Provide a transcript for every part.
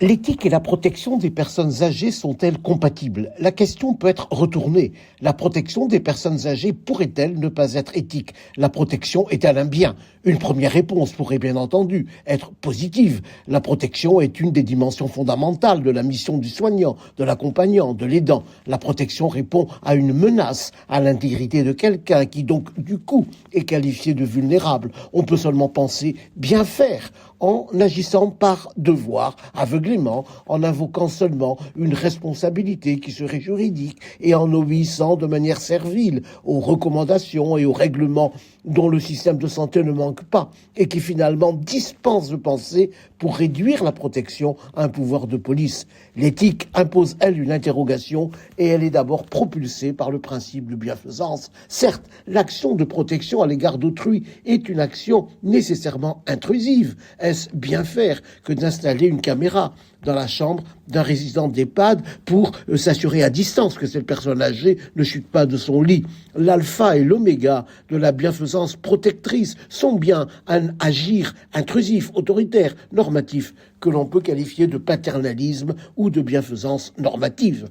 L'éthique et la protection des personnes âgées sont-elles compatibles? La question peut être retournée. La protection des personnes âgées pourrait-elle ne pas être éthique? La protection est-elle un bien? Une première réponse pourrait bien entendu être positive. La protection est une des dimensions fondamentales de la mission du soignant, de l'accompagnant, de l'aidant. La protection répond à une menace à l'intégrité de quelqu'un qui donc du coup est qualifié de vulnérable. On peut seulement penser bien faire en agissant par devoir, aveuglément, en invoquant seulement une responsabilité qui serait juridique et en obéissant de manière servile aux recommandations et aux règlements dont le système de santé ne manque pas et qui finalement dispense de penser pour réduire la protection à un pouvoir de police. L'éthique impose, elle, une interrogation et elle est d'abord propulsée par le principe de bienfaisance. Certes, l'action de protection à l'égard d'autrui est une action nécessairement intrusive. Est-ce bien faire que d'installer une caméra dans la chambre d'un résident d'EHPAD pour s'assurer à distance que cette personne âgée ne chute pas de son lit? L'alpha et l'oméga de la bienfaisance protectrice sont bien un agir intrusif, autoritaire, normatif, que l'on peut qualifier de paternalisme ou de bienfaisance normative.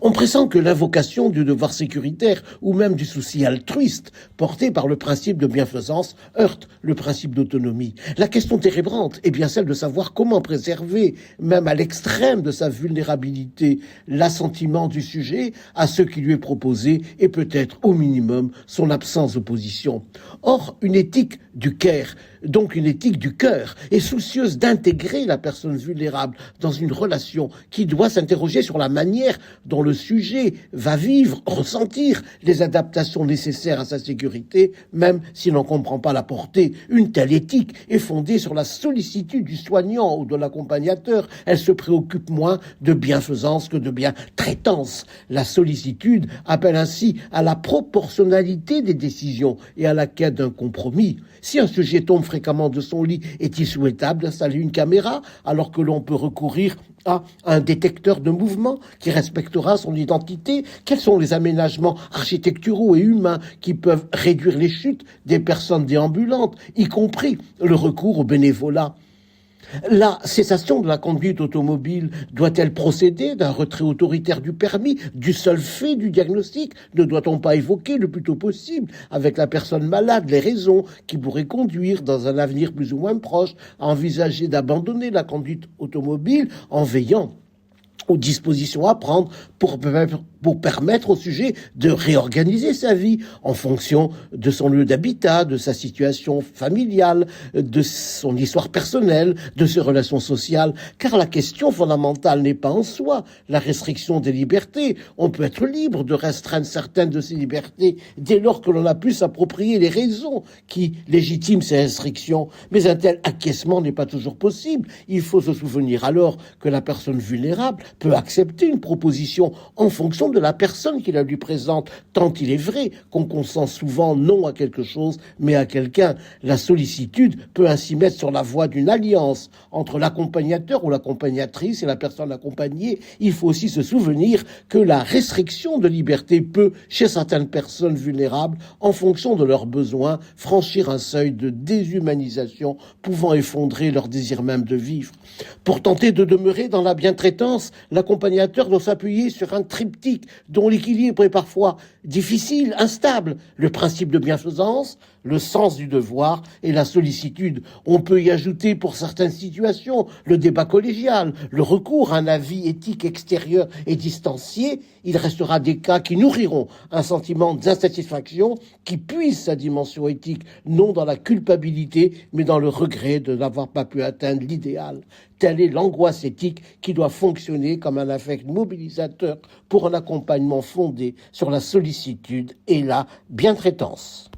On pressent que l'invocation du devoir sécuritaire ou même du souci altruiste porté par le principe de bienfaisance heurte le principe d'autonomie. La question térébrante est bien celle de savoir comment préserver, même à l'extrême de sa vulnérabilité, l'assentiment du sujet à ce qui lui est proposé et peut-être au minimum son absence d'opposition. Or, une éthique du care, donc une éthique du cœur, est soucieuse d'intégrer la personne vulnérable dans une relation qui doit s'interroger sur la manière dont le sujet va vivre, ressentir les adaptations nécessaires à sa sécurité, même s'il n'en comprend pas la portée. Une telle éthique est fondée sur la sollicitude du soignant ou de l'accompagnateur. Elle se préoccupe moins de bienfaisance que de bien-traitance. La sollicitude appelle ainsi à la proportionnalité des décisions et à la quête d'un compromis. Si un sujet tombe fréquemment de son lit, est-il souhaitable d'installer une caméra alors que l'on peut recourir à un détecteur de mouvement qui respectera son identité? Quels sont les aménagements architecturaux et humains qui peuvent réduire les chutes des personnes déambulantes, y compris le recours au bénévolat? La cessation de la conduite automobile doit-elle procéder d'un retrait autoritaire du permis, du seul fait du diagnostic? Ne doit-on pas évoquer le plus tôt possible avec la personne malade les raisons qui pourraient conduire dans un avenir plus ou moins proche à envisager d'abandonner la conduite automobile en veillant aux dispositions à prendre pour permettre au sujet de réorganiser sa vie en fonction de son lieu d'habitat, de sa situation familiale, de son histoire personnelle, de ses relations sociales. Car la question fondamentale n'est pas en soi la restriction des libertés. On peut être libre de restreindre certaines de ses libertés dès lors que l'on a pu s'approprier les raisons qui légitiment ces restrictions. Mais un tel acquiescement n'est pas toujours possible. Il faut se souvenir alors que la personne vulnérable peut accepter une proposition en fonction de la personne qui la lui présente, tant il est vrai qu'on consent souvent non à quelque chose, mais à quelqu'un. La sollicitude peut ainsi mettre sur la voie d'une alliance entre l'accompagnateur ou l'accompagnatrice et la personne accompagnée. Il faut aussi se souvenir que la restriction de liberté peut, chez certaines personnes vulnérables, en fonction de leurs besoins, franchir un seuil de déshumanisation pouvant effondrer leur désir même de vivre. Pour tenter de demeurer dans la bientraitance, l'accompagnateur doit s'appuyer sur un triptyque dont l'équilibre est parfois difficile, instable. Le principe de bienfaisance, le sens du devoir et la sollicitude. On peut y ajouter pour certaines situations le débat collégial, le recours à un avis éthique extérieur et distancié. Il restera des cas qui nourriront un sentiment d'insatisfaction qui puise sa dimension éthique, non dans la culpabilité, mais dans le regret de n'avoir pas pu atteindre l'idéal. Telle est l'angoisse éthique qui doit fonctionner comme un affect mobilisateur pour un accompagnement fondé sur la sollicitude et la bientraitance.